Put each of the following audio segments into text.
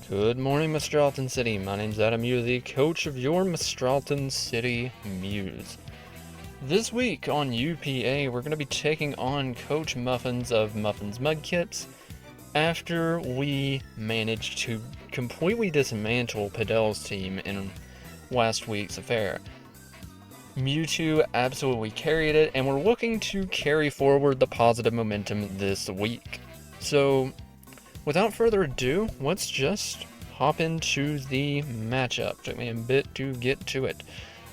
Good morning, Mistralton City. My name's Adamew, the coach of your Mistralton City Mews. This week on UPA, we're going to be taking on Coach Muffins of Muffins Mudkits after we managed to completely dismantle Padelle's team in last week's affair. Mewtwo absolutely carried it, and we're looking to carry forward the positive momentum this week. So, without further ado, let's just hop into the matchup. Took me a bit to get to it.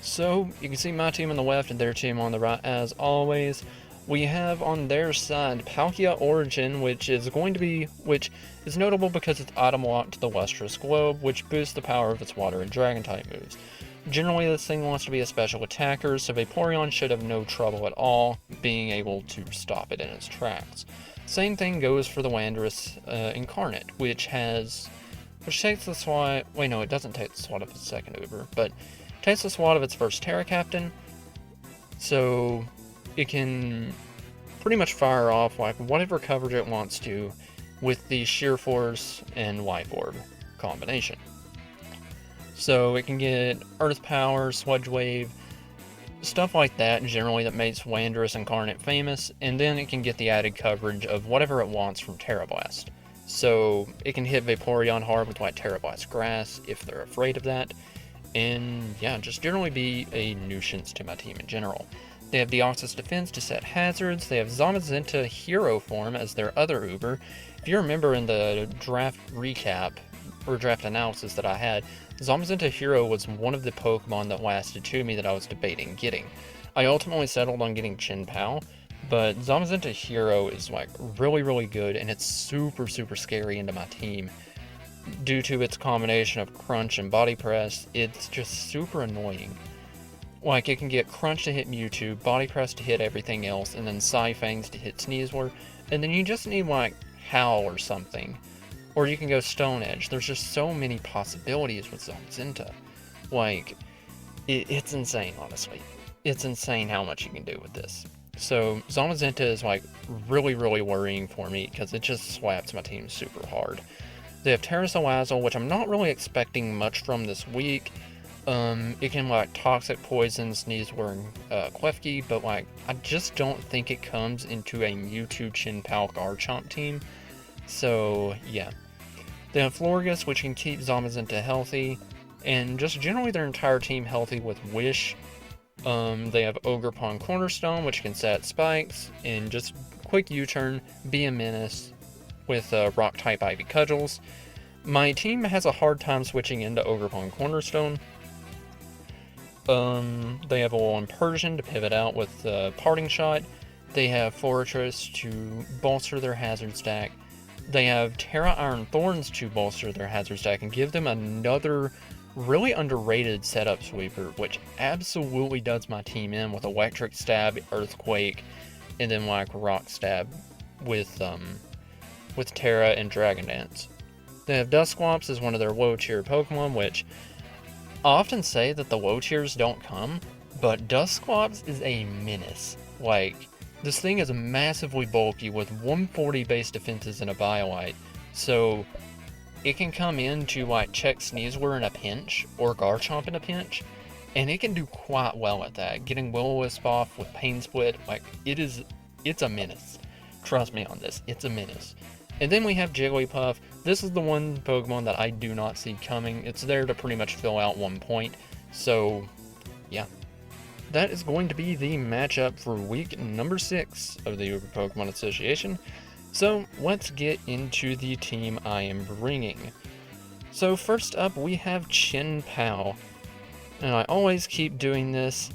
So, you can see my team on the left and their team on the right as always. We have on their side PAO'ER of Jin, which is notable because it's item locked to the Lustrous Globe, which boosts the power of its water and dragon type moves. Generally, this thing wants to be a special attacker, so Vaporeon should have no trouble at all being able to stop it in its tracks. Same thing goes for the Landorus Incarnate, which takes the swat. Wait, no, it doesn't take the swat of its second Uber, but takes the swat of its first Terra Captain, so it can pretty much fire off like whatever coverage it wants to with the Sheer Force and Life Orb combination. So it can get Earth Power, Sludge Wave, stuff like that generally that makes Landorus Incarnate famous, and then it can get the added coverage of whatever it wants from Terra Blast. So it can hit Vaporeon hard with like Terra Blast Grass if they're afraid of that, and yeah, just generally be a nuisance to my team in general. They have Deoxys Defense to set hazards. They have Zamazenta Hero form as their other Uber. If you remember in the draft recap or draft analysis that I had, Zamazenta Hero was one of the Pokemon that lasted to me that I was debating getting. I ultimately settled on getting Chin-Pao, but Zamazenta Hero is like really good, and it's super scary into my team. Due to its combination of Crunch and Body Press, it's just super annoying. Like, it can get Crunch to hit Mewtwo, Body Press to hit everything else, and then Psyfangs to hit Sneasler, and then you just need like Howl or something. Or you can go Stone Edge. There's just so many possibilities with Zamazenta. Like, it's insane, honestly. It's insane how much you can do with this. So, Zamazenta is, like, really worrying for me, because it just slaps my team super hard. They have Terrasalazzle, which I'm not really expecting much from this week. It can, like, Toxic Poison, Sneasler, and Klefki, but, like, I just don't think it comes into a Mewtwo Chin-Pao Garchomp team. So, yeah. They have Florges, which can keep Zamazenta healthy, and just generally their entire team healthy with Wish. They have Ogerpon Cornerstone, which can set spikes, and just quick U-turn, be a menace with Rock-type Ivy Cudgels. My team has a hard time switching into Ogerpon Cornerstone. They have Alolan Persian to pivot out with Parting Shot. They have Fortress to bolster their hazard stack. They have Terra Iron Thorns to bolster their hazard stack and give them another really underrated setup sweeper, which absolutely does my team in with Electric Stab, Earthquake, and then like Rock Stab with Terra and Dragon Dance. They have Dusclops as one of their low tier Pokemon, which I often say that the low tiers don't come, but Dusclops is a menace. Like, this thing is massively bulky with 140 base defenses and a Biolite, so it can come in to like check Sneasler in a pinch or Garchomp in a pinch, and it can do quite well at that. Getting Will-O-Wisp off with Pain Split, like it's a menace. Trust me on this, it's a menace. And then we have Jigglypuff. This is the one Pokemon that I do not see coming. It's there to pretty much fill out 1 point, so yeah. That is going to be the matchup for week number 6 of the Uber Pokemon Association. So let's get into the team I am bringing. So first up we have Chin-Pao. And I always keep doing this,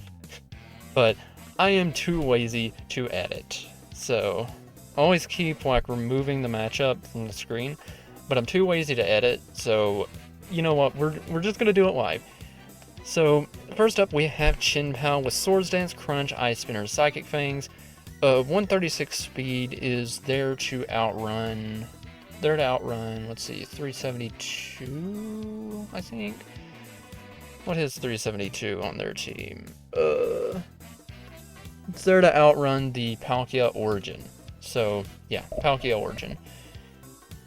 but I am too lazy to edit. So I always keep like removing the matchup from the screen, but I'm too lazy to edit, so you know what, we're just gonna do it live. So, first up we have Chin-Pao with Swords Dance, Crunch, Ice Spinner, Psychic Fangs. 136 speed is there to outrun, let's see, 372, I think? What is 372 on their team? It's there to outrun the PAO'ER of Jin. So, yeah, PAO'ER of Jin.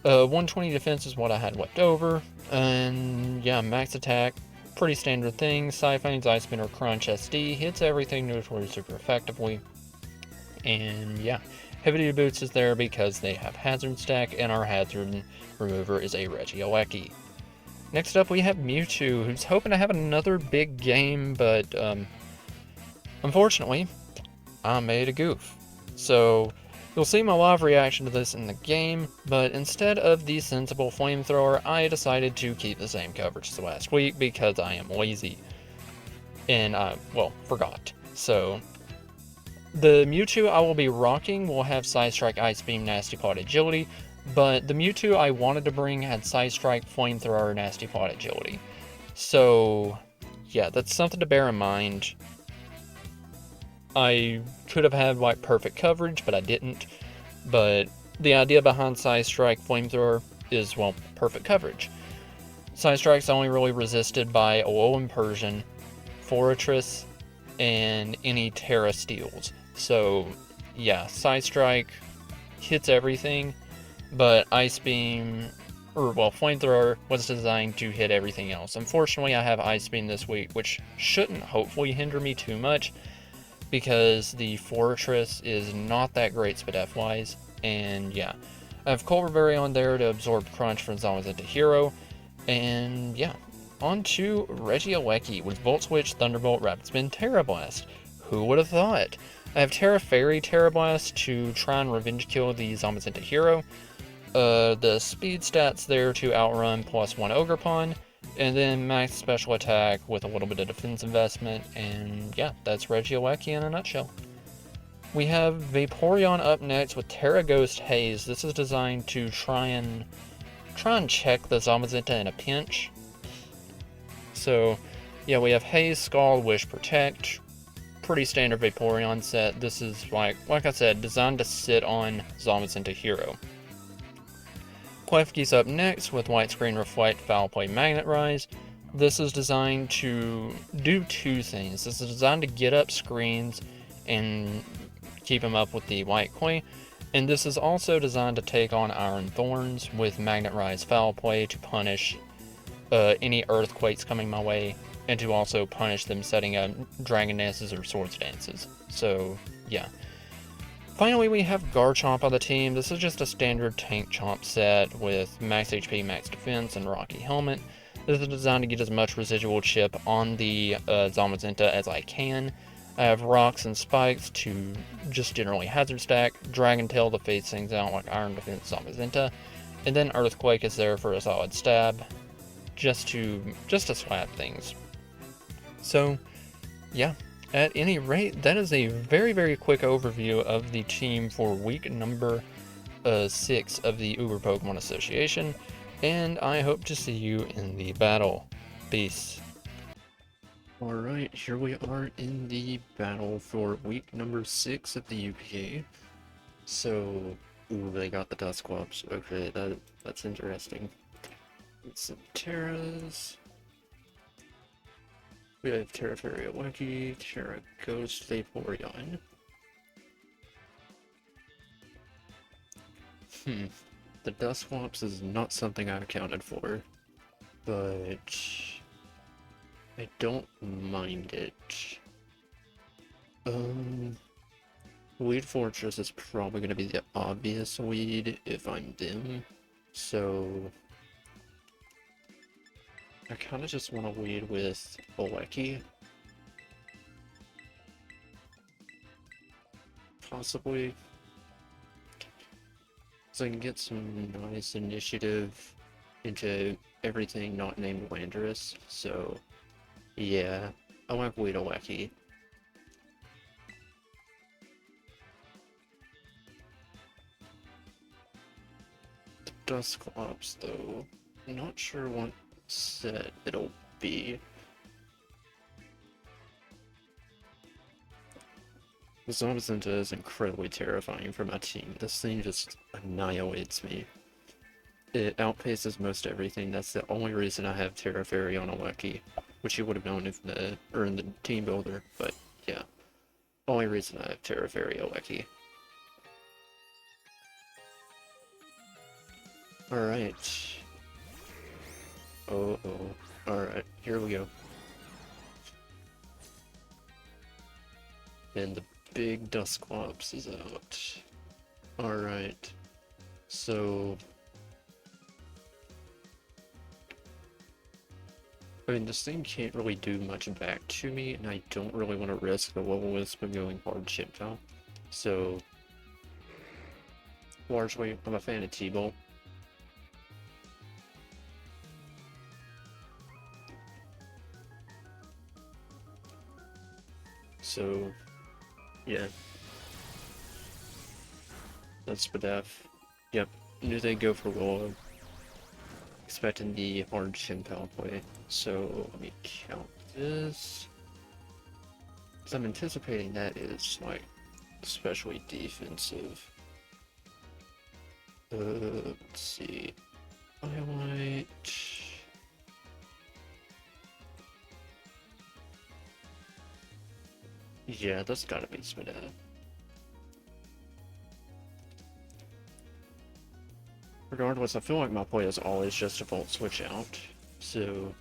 120 defense is what I had left over, and yeah, max attack, pretty standard thing. Siphons, Ice Spinner, Crunch, SD, hits everything neutrally super effectively. And yeah, heavy duty boots is there because they have hazard stack, and our hazard remover is a Regieleki. Next up we have Mewtwo, who's hoping to have another big game, but unfortunately, I made a goof. So you'll see my live reaction to this in the game, but instead of the sensible flamethrower, I decided to keep the same coverage as last week because I am lazy. And I, well, forgot. So the Mewtwo I will be rocking will have Side Strike, Ice Beam, Nasty Plot, Agility, but the Mewtwo I wanted to bring had Side Strike, Flamethrower, Nasty Plot, Agility. So yeah, that's something to bear in mind. I could have had like perfect coverage, but I didn't. But the idea behind Side Strike, Flamethrower is, well, perfect coverage. Side Strike's only really resisted by Alolan Persian, Fortress, and any Terra Steels. So yeah, Side Strike hits everything, but Ice Beam, or well, Flamethrower was designed to hit everything else. Unfortunately, I have Ice Beam this week, which shouldn't hopefully hinder me too much, because the Fortress is not that great SpDef wise, and yeah. I have Colberberry on there to absorb Crunch from Zamazenta Hero, and yeah. On to Regieleki with Volt Switch, Thunderbolt, Rapid Spin, Terra Blast. Who would have thought? I have Terra Fairy, Terra Blast to try and revenge kill the Zamazenta Hero. The speed stats there to outrun +1 Ogerpon, and then max special attack with a little bit of defense investment, and yeah, that's Regieleki in a nutshell. We have Vaporeon up next with Terra Ghost Haze. This is designed to try and check the Zamazenta in a pinch. So yeah, we have Haze, Scald, Wish, Protect. Pretty standard Vaporeon set. This is like I said, designed to sit on Zamazenta Hero. Klefki's up next with White Screen, Reflect, Foul Play, Magnet Rise. This is designed to do two things. This is designed to get up screens and keep them up with the White Clay. And this is also designed to take on Iron Thorns with Magnet Rise, Foul Play to punish any Earthquakes coming my way, and to also punish them setting up Dragon Dances or Swords Dances. So yeah. Finally, we have Garchomp on the team. This is just a standard tank chomp set with max HP, max defense, and Rocky Helmet. This is designed to get as much residual chip on the Zamazenta as I can. I have Rocks and Spikes to just generally hazard stack, Dragon Tail to phase things out like Iron Defense Zamazenta, and then Earthquake is there for a solid stab, just to slap things. So yeah. At any rate, that is a very, very quick overview of the team for week number 6 of the Uber Pokemon Association, and I hope to see you in the battle. Peace. Alright, here we are in the battle for week number 6 of the UPA. So, ooh, they got the Dusclops. Okay, that's interesting. Some Terras. We have Terra Fairy, Terra Ghost, Vaporeon. The Dusclops is not something I accounted for, but I don't mind it. Weed Fortress is probably going to be the obvious weed if I'm them, so I kind of just want to lead with Oleki. Possibly. So I can get some nice initiative into everything not named Landorus. So, yeah, I want to lead Oleki. The Dusclops, though, not sure what set it'll be. The Zamazenta is incredibly terrifying for my team. This thing just annihilates me. It outpaces most everything. That's the only reason I have Terra Fairy on Oleki, which you would have known if in the team builder, but yeah. Only reason I have Terra Fairy Oleki. Alright. Oh. Alright, here we go. And the big Dusclops is out. Alright. So... I mean, this thing can't really do much back to me, and I don't really want to risk the Will-O-Wisp of going hard chip now. So... largely, I'm a fan of T-Bolt. So, yeah. That's Padelle. Yep, knew they'd go for Willow. Expecting the hard Shin pathway. So, let me count this. Because I'm anticipating that is, like, especially defensive. Let's see. Highlight. Yeah, that's gotta be Padelle. Regardless, I feel like my play is always just a Volt Switch out. So,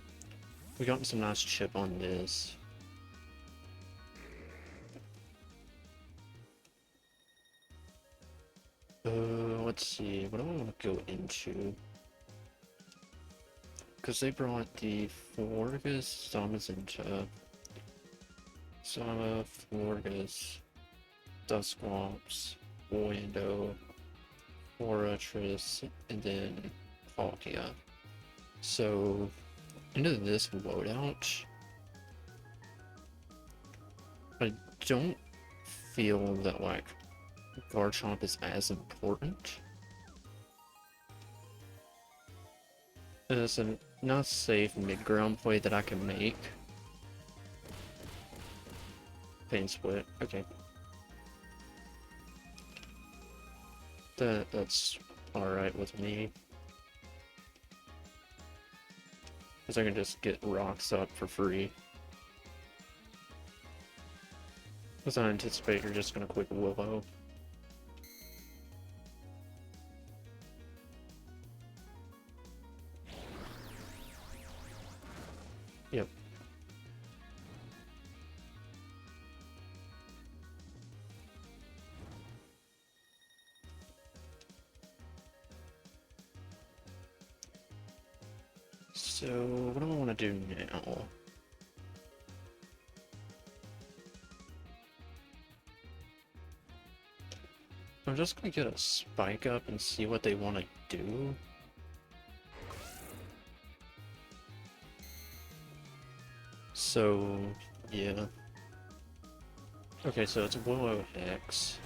we got some nice chip on this. Let's see, what do I want to go into? Because they brought the Florgas, Zamazenta, Sama, Florgas, Dusclops, Orlando, Fortress, and then Palkia. So, into this loadout, I don't feel that, like, Garchomp is as important. It's a not safe mid-ground play that I can make. Pain Split, okay. That's alright with me. Because I can just get rocks up for free. Because I anticipate you're just going to quick Willow. Yep. So, what do I want to do now? I'm just gonna get a spike up and see what they want to do. So, yeah. Okay, so it's Willow X.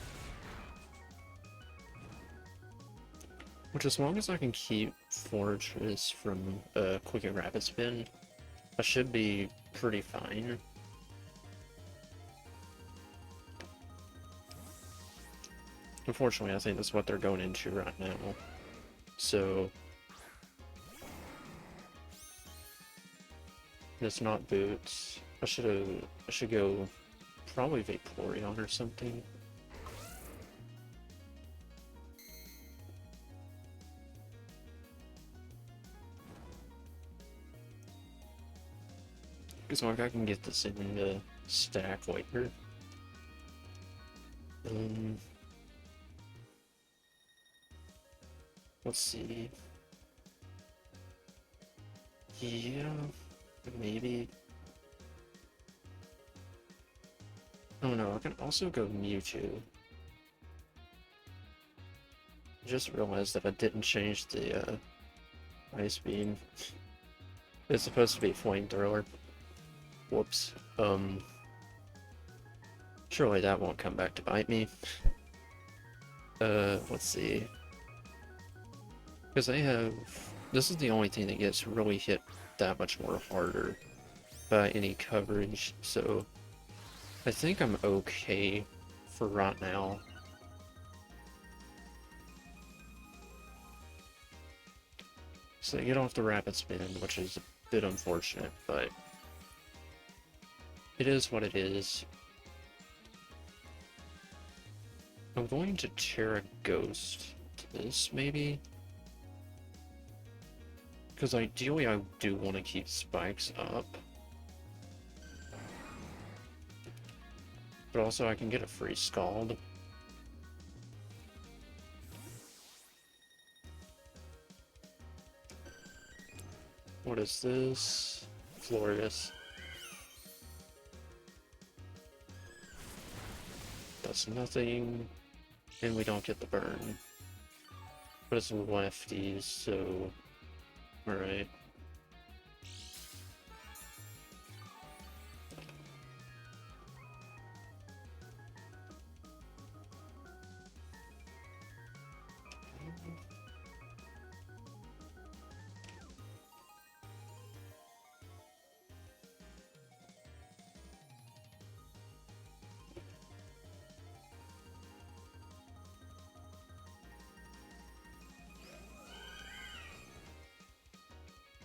Which, as long as I can keep Fortress from Quick and Rapid Spin, I should be pretty fine. Unfortunately, I think that's what they're going into right now. So... it's not Boots. I should go probably Vaporeon or something. Because like I can get this in the stack later. Let's see. Yeah, maybe. Oh no, I can also go Mewtwo. Just realized that I didn't change the Ice Beam. It's supposed to be Flamethrower. Whoops. Surely that won't come back to bite me. Let's see. Because they have... this is the only thing that gets really hit that much more harder by any coverage, so... I think I'm okay for right now. So I get off the Rapid Spin, which is a bit unfortunate, but... it is what it is. I'm going to Terra Ghost to this, maybe? Because ideally I do want to keep spikes up. But also I can get a free Scald. What is this? Florius. That's nothing. And we don't get the burn. But it's lefties, so... Alright.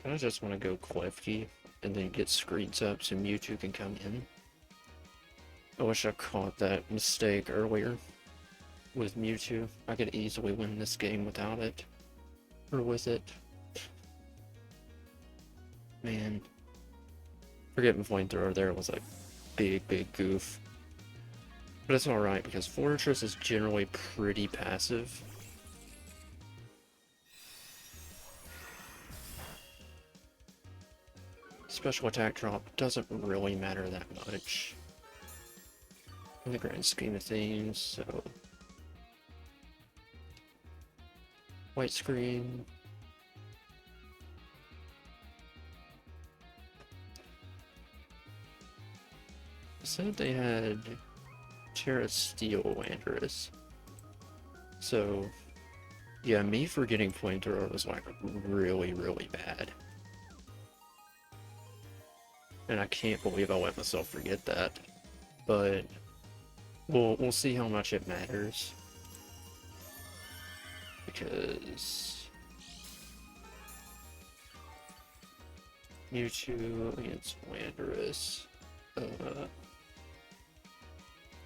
I just want to go Klefki and then get screens up so Mewtwo can come in. I wish I caught that mistake earlier with Mewtwo. I could easily win this game without it. Or with it. Man. Forgetting Flamethrower there was a big goof. But it's alright because Fortress is generally pretty passive. Special attack drop doesn't really matter that much in the grand scheme of things, so... White screen. I said they had Terra Steel Landorus. So, yeah, me forgetting Flamethrower was like really bad. And I can't believe I let myself forget that. But we'll see how much it matters. Because Mewtwo against Landorus. I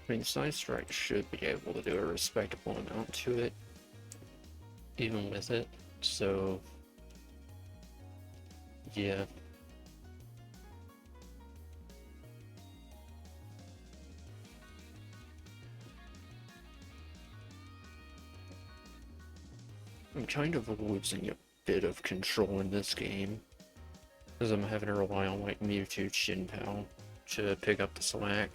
mean, Side Strike should be able to do a respectable amount to it, even with it. So, yeah. I'm kind of losing a bit of control in this game, because I'm having to rely on like Mewtwo Shinpao to pick up the slack.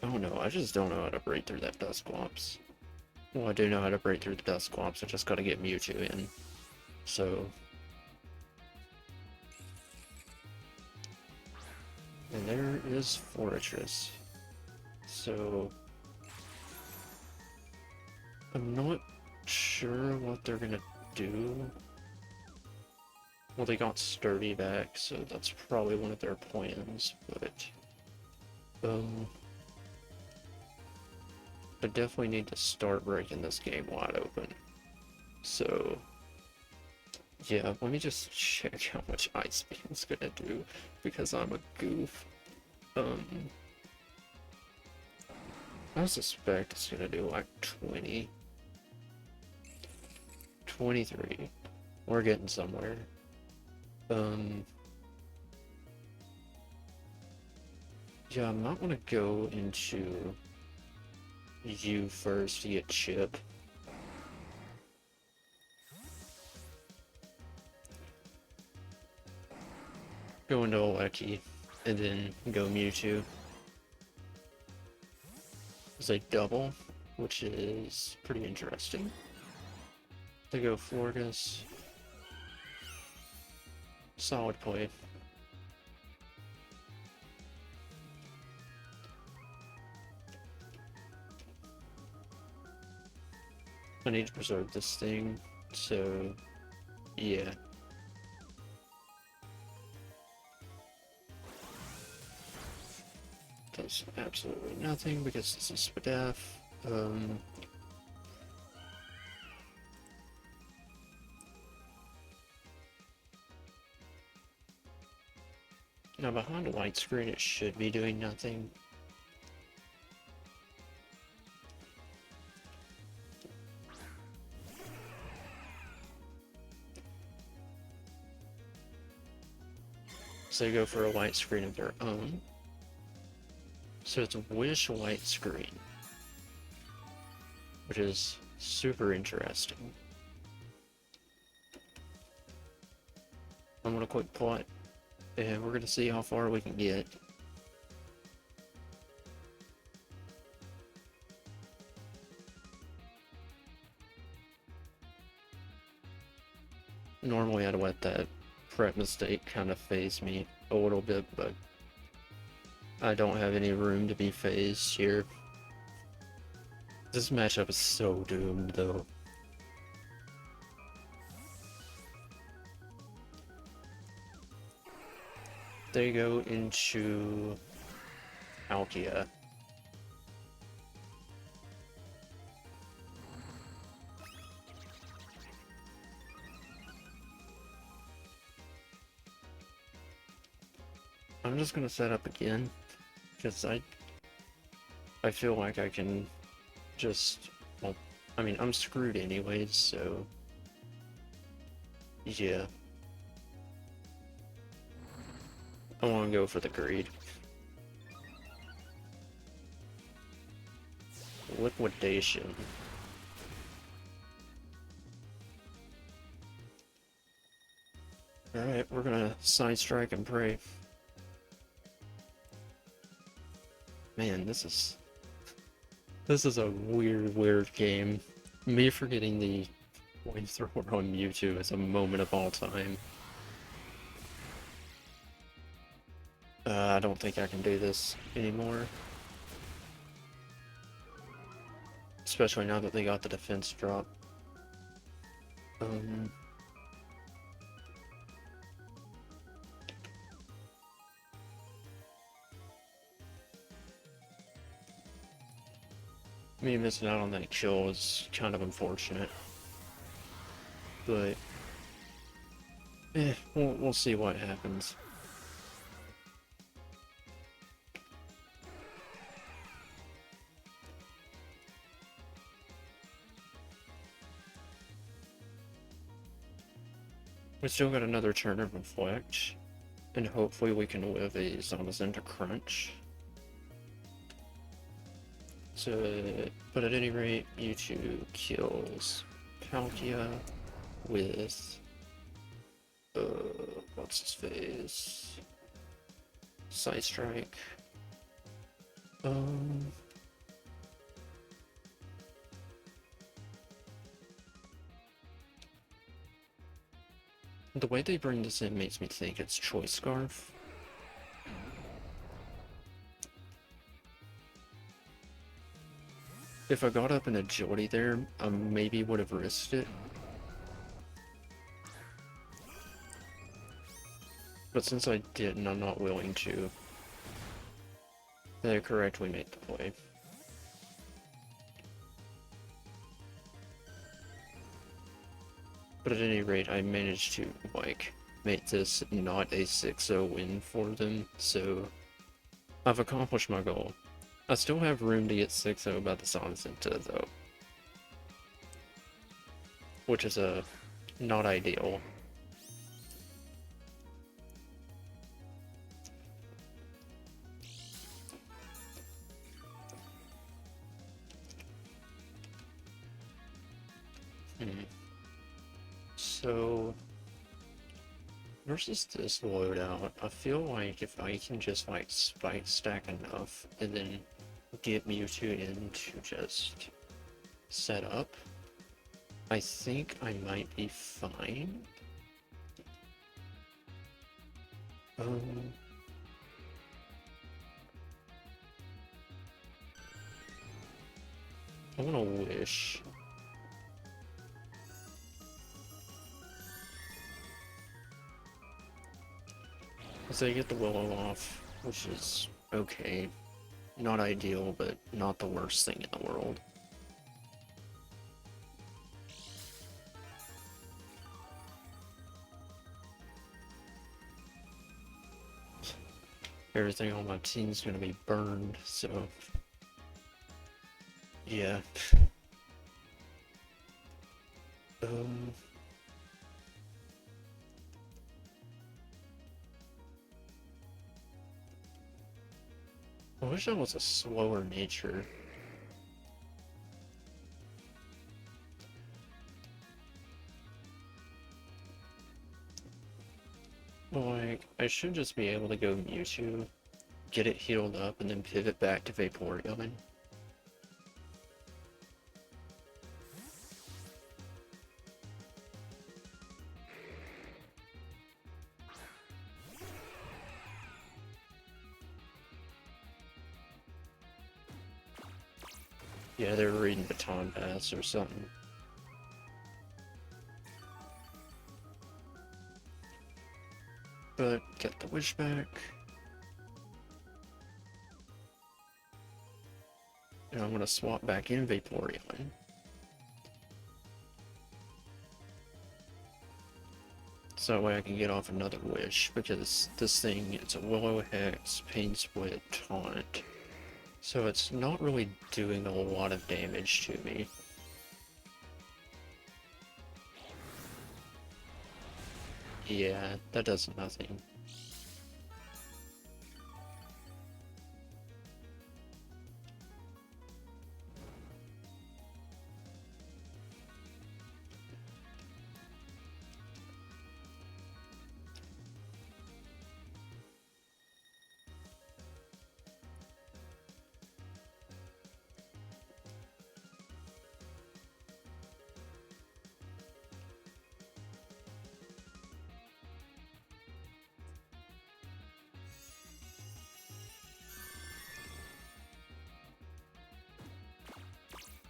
Oh no, I just don't know how to break through that Dusclops. Well, I do know how to break through the Dusclops, I just gotta get Mewtwo in. So... And there is Fortress. So... I'm not sure what they're gonna do. Well, they got Sturdy back, so that's probably one of their plans, but... I definitely need to start breaking this game wide open. So... Yeah, let me just check how much Ice Beam's gonna do, because I'm a goof. I suspect it's gonna do like 20. 23. We're getting somewhere. Yeah, I might want to go into you first to get Chip. Go into Oleki, and then go Mewtwo. It's a double, which is pretty interesting. They go Florgus. Solid play. I need to preserve this thing, so yeah. Does absolutely nothing because this is Padelle. Now behind a white screen it should be doing nothing. So they go for a white screen of their own. So it's Wish White Screen, which is super interesting. I'm gonna quick plot, and we're gonna see how far we can get. Normally I'd let that prep mistake kind of phase me a little bit, but I don't have any room to be phased here. This matchup is so doomed, though. They go into Alkia. I'm just gonna set up again, because I feel like I can just, well, I mean, I'm screwed anyways, so yeah. I want to go for the greed. Liquidation. Alright, we're gonna side strike and pray. Man, this is a weird game. Me forgetting the flamethrower on Mewtwo is a moment of all time. I don't think I can do this anymore. Especially now that they got the defense drop. Me missing out on that kill is kind of unfortunate. But we'll see what happens. We still got another turn of Reflect, and hopefully we can live a Zamazenta Crunch. So, but at any rate, Mewtwo kills Palkia with, what's his face? Side Strike. The way they bring this in makes me think it's Choice Scarf. If I got up in agility there, I maybe would have risked it. But since I didn't, I'm not willing to. They correctly made the play. But at any rate, I managed to, like, make this not a 6-0 win for them, so I've accomplished my goal. I still have room to get 6-0 by the Zamazenta, though. Which is, not ideal. So, versus this loadout, I feel like if I can just, like, spike stack enough, and then get Mewtwo in to just set up, I think I might be fine. I wanna wish. So I get the Willow off, which is okay. Not ideal, but not the worst thing in the world. Everything on my team's gonna be burned, so yeah. I wish I was a slower nature. Like, I should just be able to go Mewtwo, get it healed up, and then pivot back to Vaporeon. Yeah, they were reading Baton Pass or something. But get the wish back. And I'm gonna swap back in Vaporeon. So that way I can get off another wish, because this thing, it's a Willow Hex, Pain Split, Taunt. So it's not really doing a lot of damage to me. Yeah, that does nothing.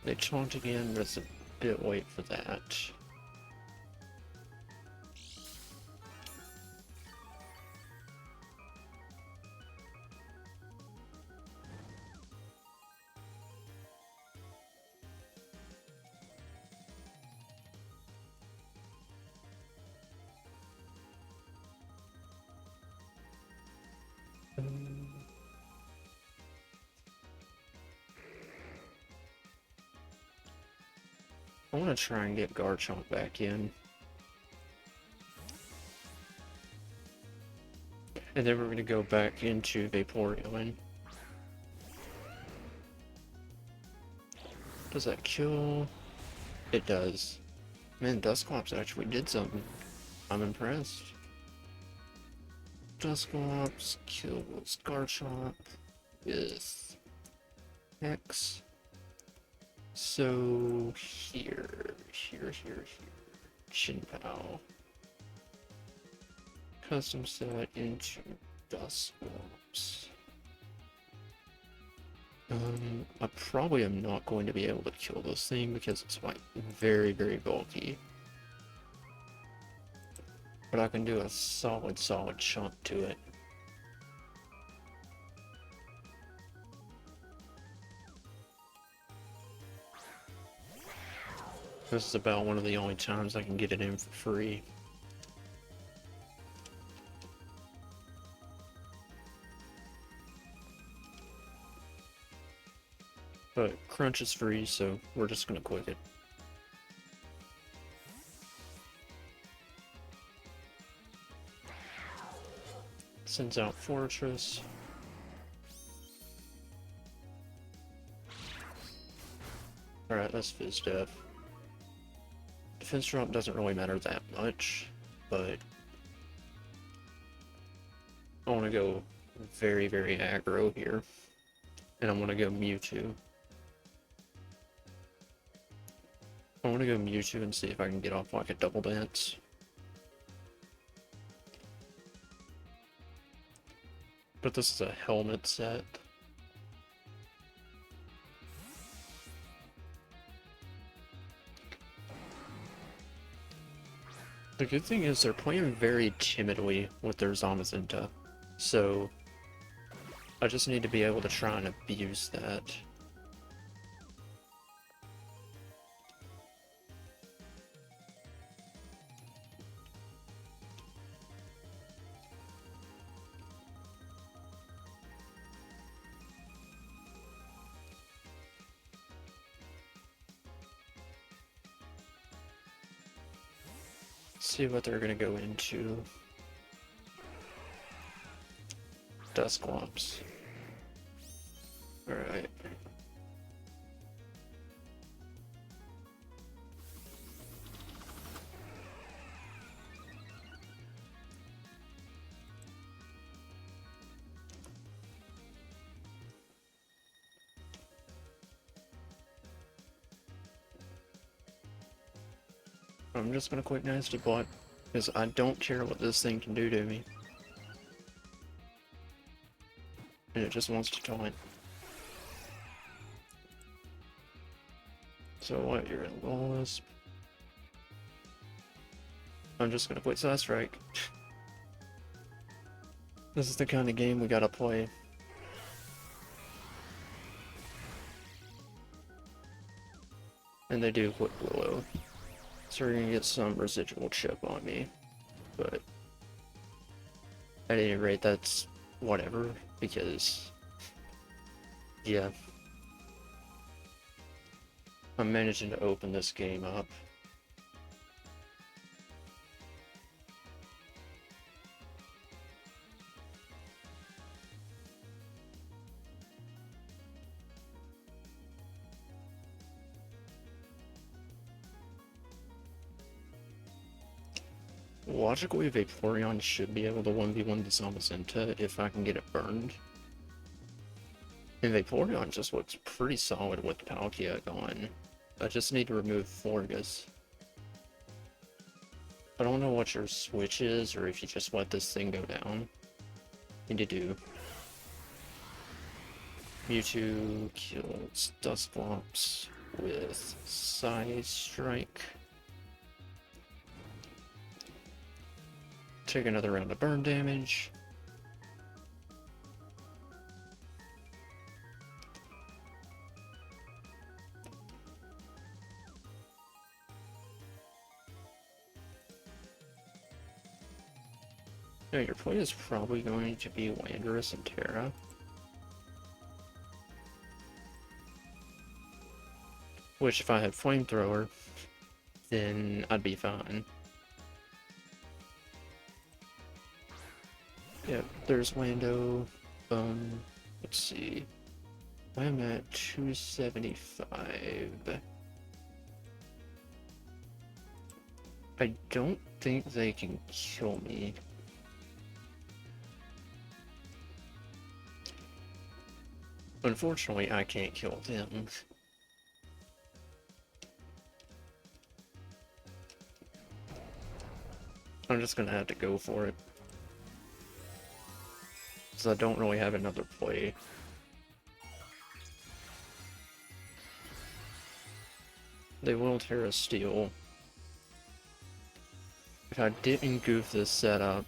They taunt again, but it's a bit late for that. I want to try and get Garchomp back in. And then we're going to go back into Vaporeon. Does that kill? It does. Man, Dusclops actually did something. I'm impressed. Dusclops kills Garchomp with Hex. So here. Chinpao. Custom set into Dusclops. I probably am not going to be able to kill this thing because it's like very, very bulky. But I can do a solid chunk to it. This is about one of the only times I can get it in for free. But Crunch is free, so we're just gonna quick it. Sends out Fortress. Alright, that's Fizz Def. Defense drop doesn't really matter that much, but I want to go very, very aggro here. And I want to go Mewtwo. I want to go Mewtwo and see if I can get off like a double dance. But this is a helmet set. The good thing is they're playing very timidly with their Zamazenta, so I just need to be able to try and abuse that. See what they're gonna go into. Dusclops. Alright. I'm just gonna quick nasty bot, because I don't care what this thing can do to me. And it just wants to taunt. So what, you're a Wasp? I'm just gonna quit Side Strike. This is the kind of game we gotta play. And they do quit Willow. So we're gonna get some residual chip on me. But at any rate, that's whatever, because yeah. I'm managing to open this game up. Logically, Vaporeon should be able to 1v1 the Zamazenta if I can get it burned. And Vaporeon just looks pretty solid with Palkia gone. I just need to remove Forgus. I don't know what your switch is, or if you just let this thing go down. Need to do. Mewtwo kills Dusclops with Side Strike. Take another round of burn damage. No, your play is probably going to be Landorus and Terra. Which, if I had Flamethrower, then I'd be fine. Yeah, there's Lando. Let's see. I'm at 275. I don't think they can kill me. Unfortunately, I can't kill them. I'm just gonna have to go for it. So I don't really have another play. They will Terra Steel. If I didn't goof this setup,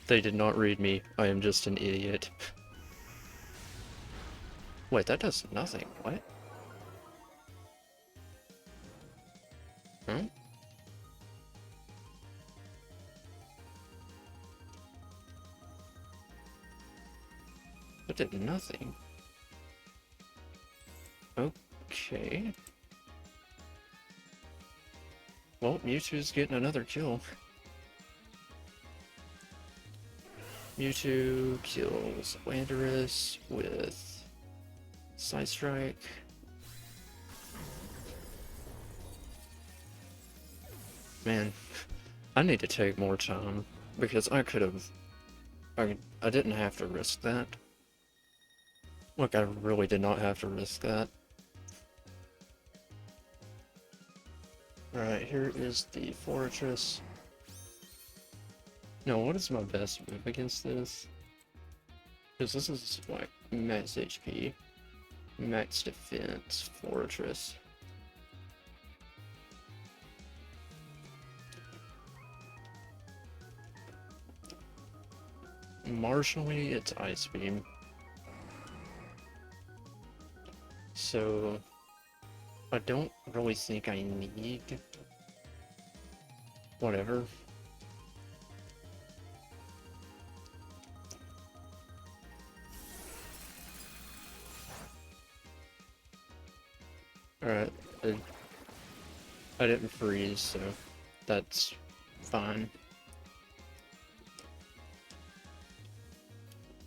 they did not read me. I am just an idiot. Wait, that does nothing. What? Huh? That did nothing. Okay. Well, Mewtwo's getting another kill. Mewtwo kills Landorus with Side Strike. Man, I need to take more time, because I could have... I didn't have to risk that. Look, I really did not have to risk that. Alright, here is the Fortress. No, what is my best move against this? Because this is like max HP, max defense, Fortress. Marginally, it's Ice Beam. So, I don't really think I need... whatever. Alright, I didn't freeze, so that's fine.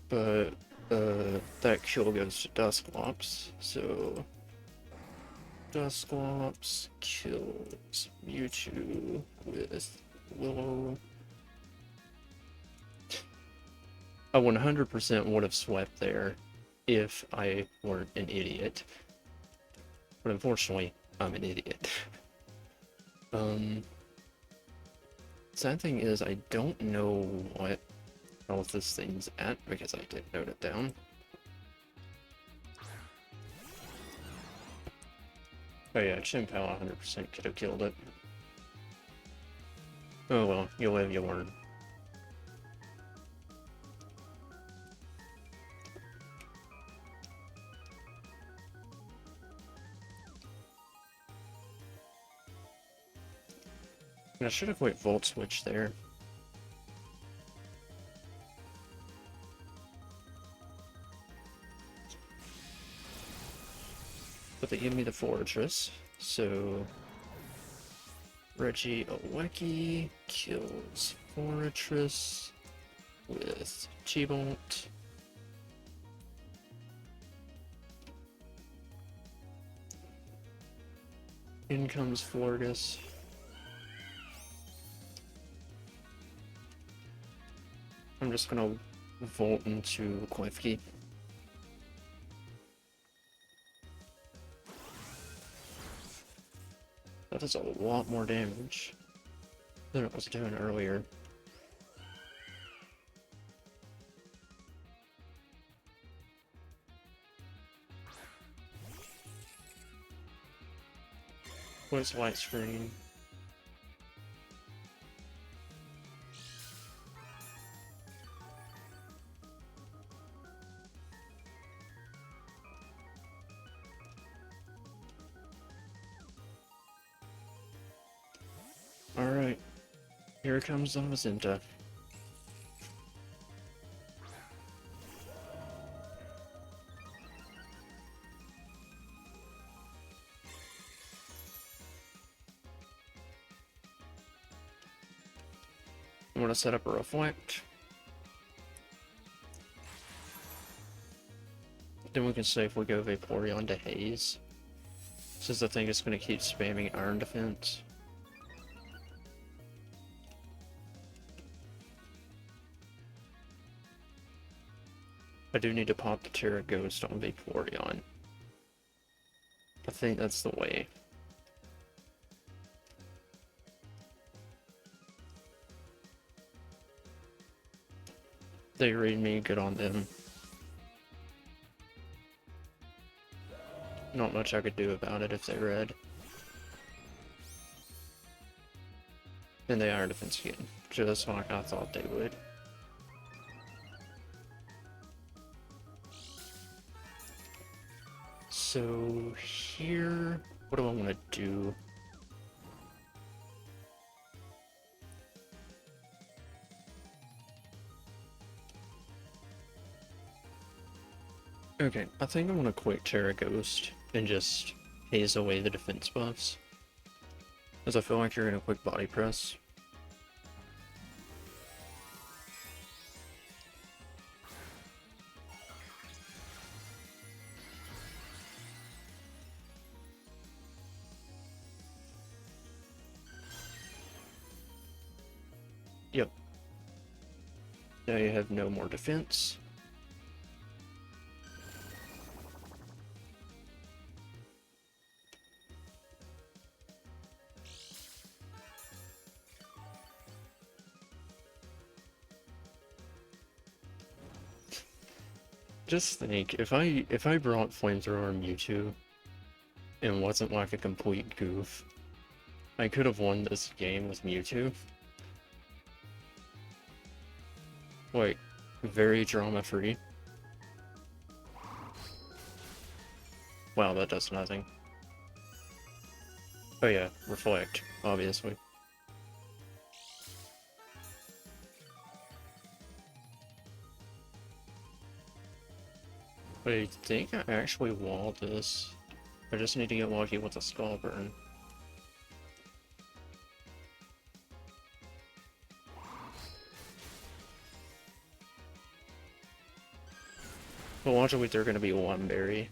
But that kill goes to Dusclops, so Dusclops kills Mewtwo with Willow. I 100% would have swept there if I weren't an idiot. But unfortunately, I'm an idiot. Sad thing is, I don't know what health this thing's at because I didn't note it down. Oh yeah, Chimpao 100% could have killed it. Oh well, you live, you learn. I should have went Volt Switch there. But they give me the Fortress, so Reggie Oweki kills Fortress with T-Bolt. In comes Florgus. I'm just gonna Volt into Klefki. That does a lot more damage than it was doing earlier. What's white screen? Alright, here comes Zamazenta. I'm gonna set up a Reflect. Then we can safely go Vaporeon to Haze. Since the thing is gonna keep spamming Iron Defense. I do need to pop the Terra Ghost on Vaporeon. I think that's the way. They read me, good on them. Not much I could do about it if they read. And they Iron Defense again, just like I thought they would. So here, what do I want to do? Okay, I think I'm gonna quick Terra Ghost and just haze away the defense buffs. As I feel like you're gonna quick body press. Yep. Now you have no more defense. Just think, if I brought Flamethrower Mewtwo and wasn't like a complete goof, I could have won this game with Mewtwo. Like, very drama-free. Wow, that does nothing. Oh yeah, Reflect, obviously. I think I actually walled this. I just need to get lucky with a Skull Burn. But watch out, they're gonna be one berry.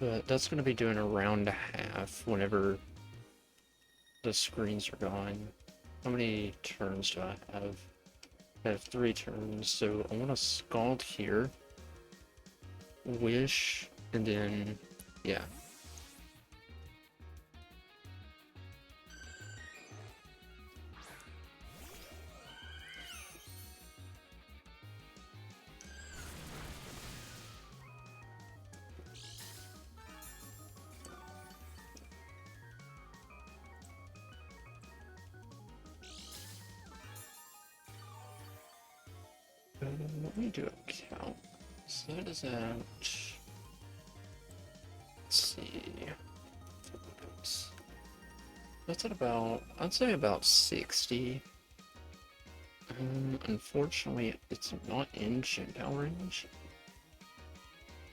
But that's gonna be doing a round and a half whenever the screens are gone. How many turns do I have? I have 3 turns, so I want to Scald here. Wish, and then, yeah. Let me do a count. So that is at, let's see, that's at about, I'd say about 60. Unfortunately, it's not in Shin Power range,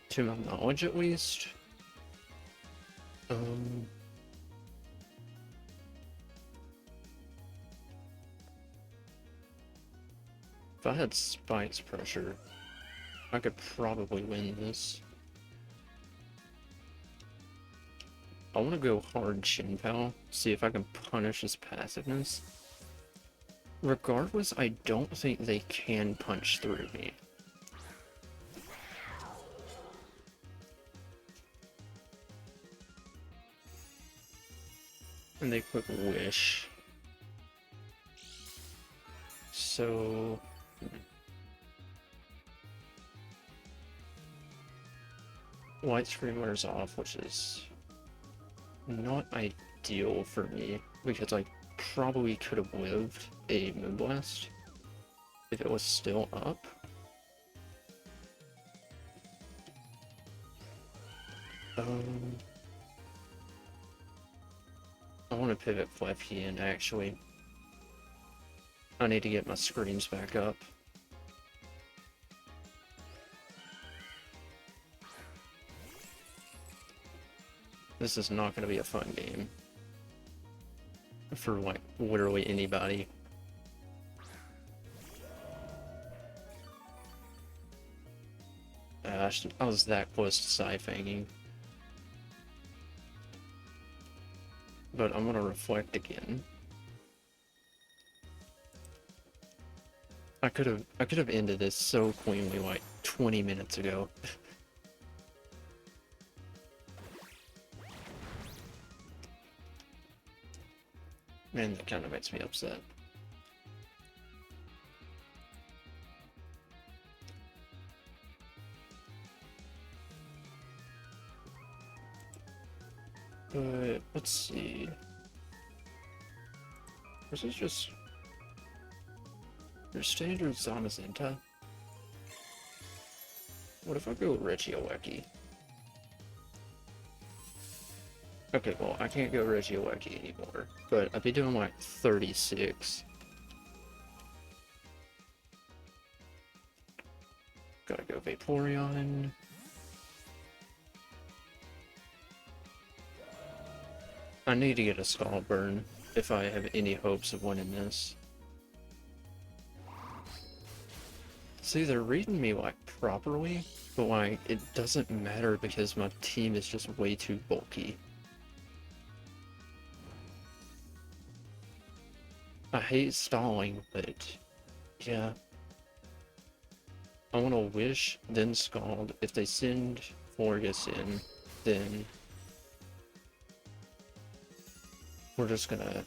to my knowledge at least. If I had Spike's pressure, I could probably win this. I want to go hard Shin Pow, see if I can punish his passiveness. Regardless, I don't think they can punch through me. And they quick Wish. So... White screen wears off, which is not ideal for me, because I probably could have lived a Moonblast if it was still up. I want to pivot Fluffy in, actually. I need to get my screens back up. This is not going to be a fun game for, like, literally anybody. I was that close to Sci-Fanging. But I'm going to reflect again. I could have ended this so cleanly like 20 minutes ago. Man, that kind of makes me upset. But let's see. This is just your standard Zamazenta. What if I go Regieleki? Okay, well, I can't go Regieleki anymore, but I'd be doing like 36. Gotta go Vaporeon. I need to get a Skull Burn if I have any hopes of winning this. See, they're reading me like properly, but like it doesn't matter because my team is just way too bulky. I hate stalling, but yeah. I want to Wish, then Scald. If they send Florgus in, then we're just gonna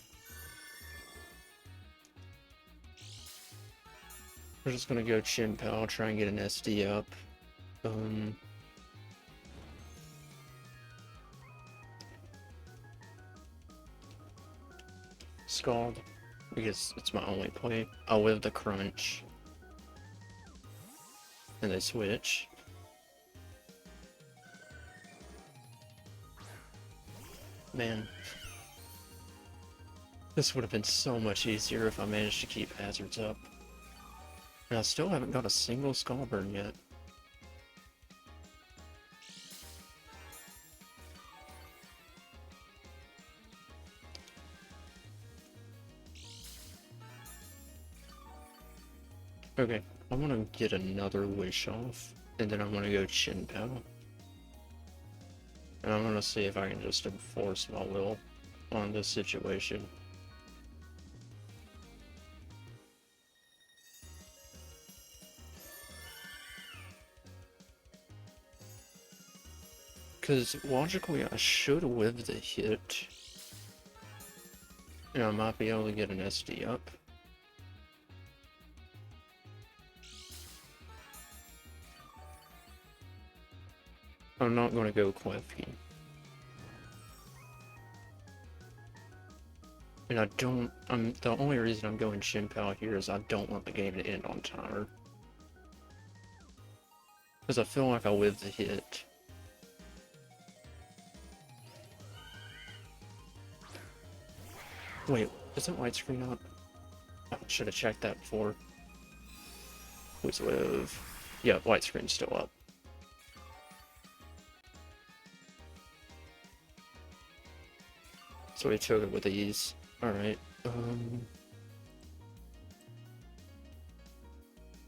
go Chin Pal, try and get an SD up. Scald, because it's my only play. I'll live the crunch. And they switch. Man. This would have been so much easier if I managed to keep hazards up. And I still haven't got a single Skull Burn yet. Okay, I want to get another wish off, and then I'm going to go Chin Pao. And I'm going to see if I can just enforce my will on this situation. Because logically I should live the hit. And I might be able to get an SD up. I'm not going to go Klefki. And the only reason I'm going Chin Pao here is I don't want the game to end on timer. Because I feel like I live the hit. Wait, isn't widescreen up? I should have checked that before. Please live. Yeah, widescreen's still up. So we took it with ease. Alright,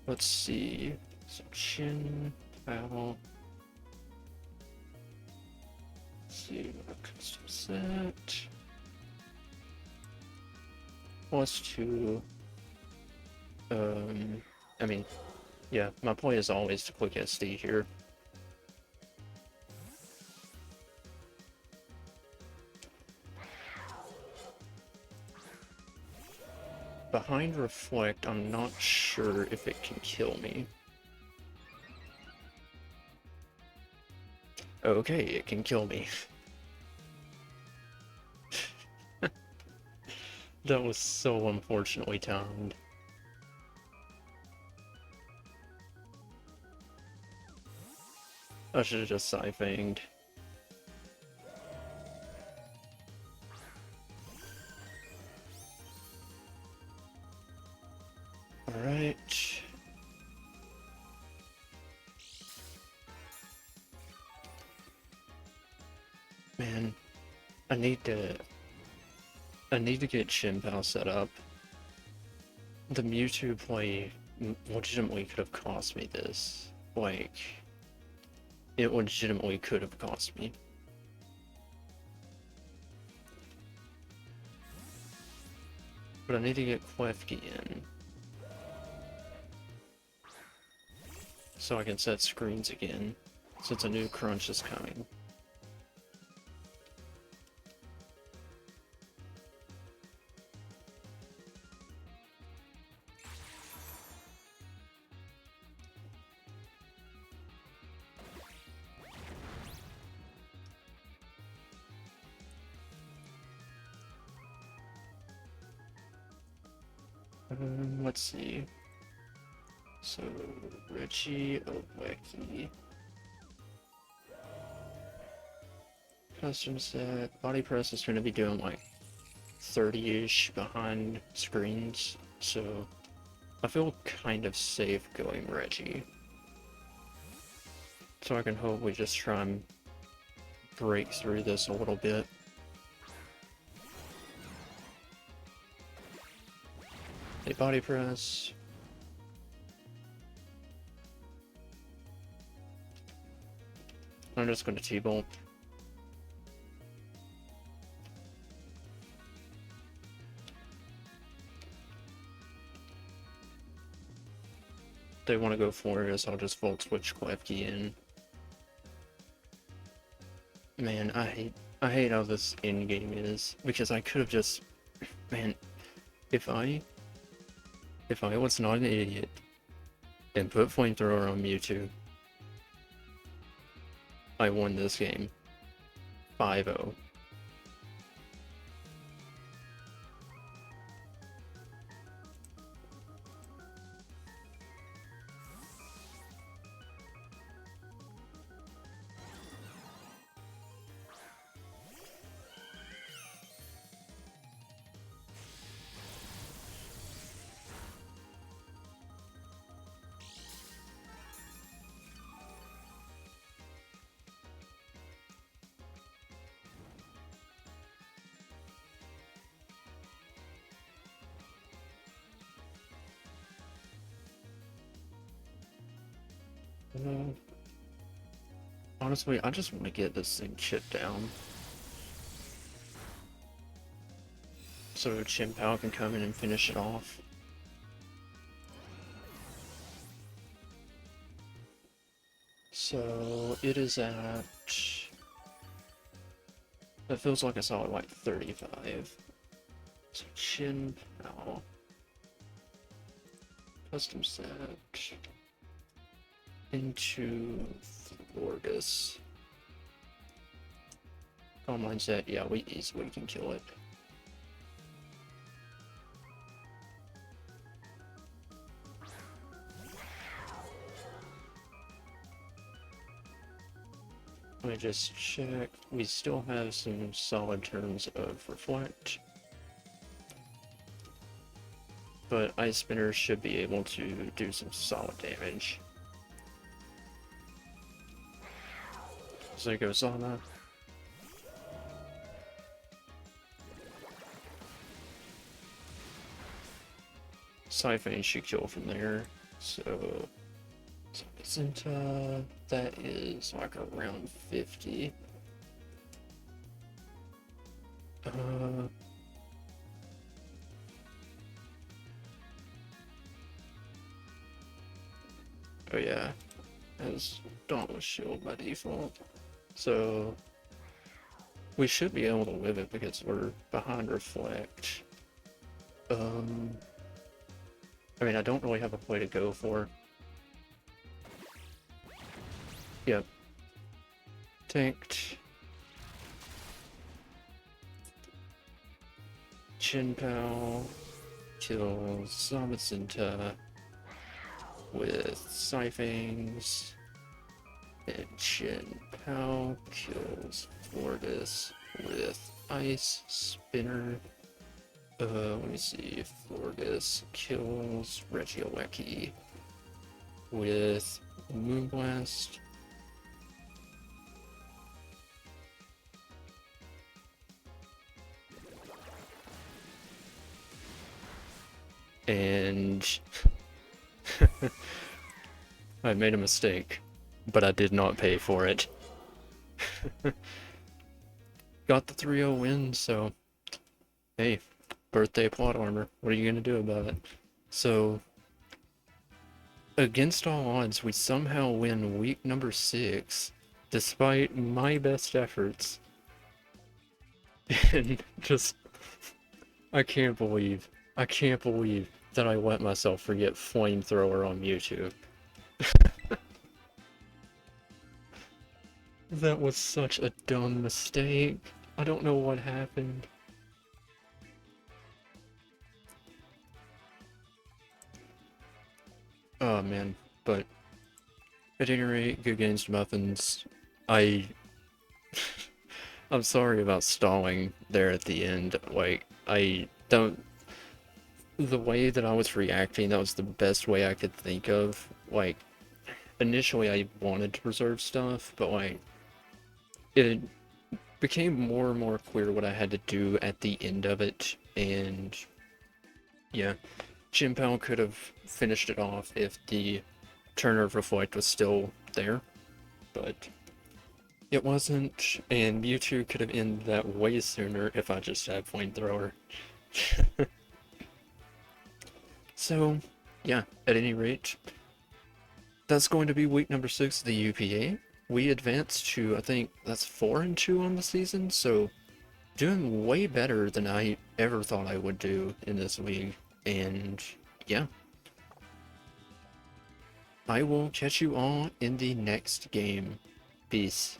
let's see. So Chin Pao. Let's see what custom set. +2. I mean, yeah, my point is always to click SD here. Behind Reflect, I'm not sure if it can kill me. Okay, it can kill me. That was so unfortunately timed. I should have just sci-fanged. Alright. Man, I need to get Chin Pao set up. The Mewtwo play legitimately could have cost me this. Like, it legitimately could have cost me. But I need to get Klefki in. So I can set screens again, since a new crunch is coming. Let's see. So, Richie, Oweki. Custom set. Body press is going to be doing like 30-ish behind screens, so I feel kind of safe going Reggie. So I can hopefully just try and break through this a little bit. A body press. I'm just going to T-bolt. If they want to go for this, I'll just Volt Switch Klefki in. Man, I hate how this in-game is, because I could have just... Man, if I was not an idiot and put Flamethrower on Mewtwo, I won this game 5-0. Honestly, I just want to get this thing chipped down. So Chien-Pao can come in and finish it off. So it is at... That feels like I saw it like 35. So Chien-Pao. Custom set. Into Florgus. Online set, yeah, we easily can kill it. Let me just check. We still have some solid turns of Reflect. But Ice Spinner should be able to do some solid damage. So there goes Zana. Siphon should kill from there. So isn't that is like around 50. Oh yeah, as Dauntless Shield by default. So we should be able to live it because we're behind Reflect. I mean, I don't really have a play to go for. Yep. Tanked. Chien-Pao kills Zamacinta with Siphons. And Chien-Pao kills Florgus with Ice Spinner. Let me see. Florgus kills Regieleki with Moonblast. And I made a mistake, but I did not pay for it. Got the 3-0 win, so hey, birthday plot armor. What are you gonna do about it? So, against all odds, we somehow win week number 6, despite my best efforts. And just, I can't believe that I let myself forget Flamethrower on Mewtwo. That was such a dumb mistake. I don't know what happened. Oh man, but at any rate, good games to Muffins. I'm sorry about stalling there at the end. Like, I don't... The way that I was reacting, that was the best way I could think of. Like, initially I wanted to preserve stuff, but like, it became more and more clear what I had to do at the end of it, and yeah, Chien-Pao could have finished it off if the Turner of Reflect was still there, but it wasn't, and Mewtwo could have ended that way sooner if I just had Flamethrower. So, yeah, at any rate, that's going to be week number 6 of the UPA. We advanced to, I think, that's 4-2 on the season, so doing way better than I ever thought I would do in this league, and yeah. I will catch you all in the next game. Peace.